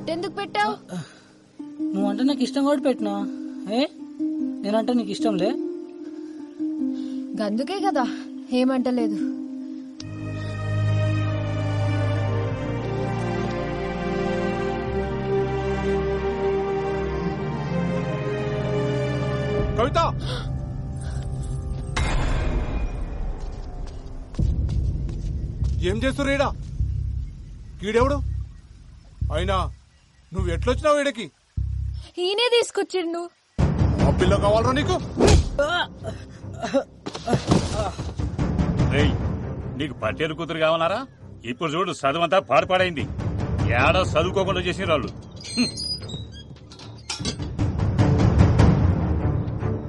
బొట్టెందుకు పెట్టావు? నువ్వంటే నాకు ఇష్టం కూడా పెట్టినా. నేనంటే నీకు ఇష్టంలే. గందుకే కదా ఏమంటలేదు. కవిత, ఏం చేస్తుర్రీడా? కీడెవడు? అయినా నువ్వు ఎట్లొచ్చినావు ఈడకి? ఈయనే తీసుకొచ్చిండు. ఆ పిల్ల కావాలరా నీకు? నీకు పట్టేరు కూతురు కావాలరా? ఇప్పుడు చూడు చదువంతా పాడుపాడైంది. ఏడా చదువుకోకుండా చేసిన వాళ్ళు.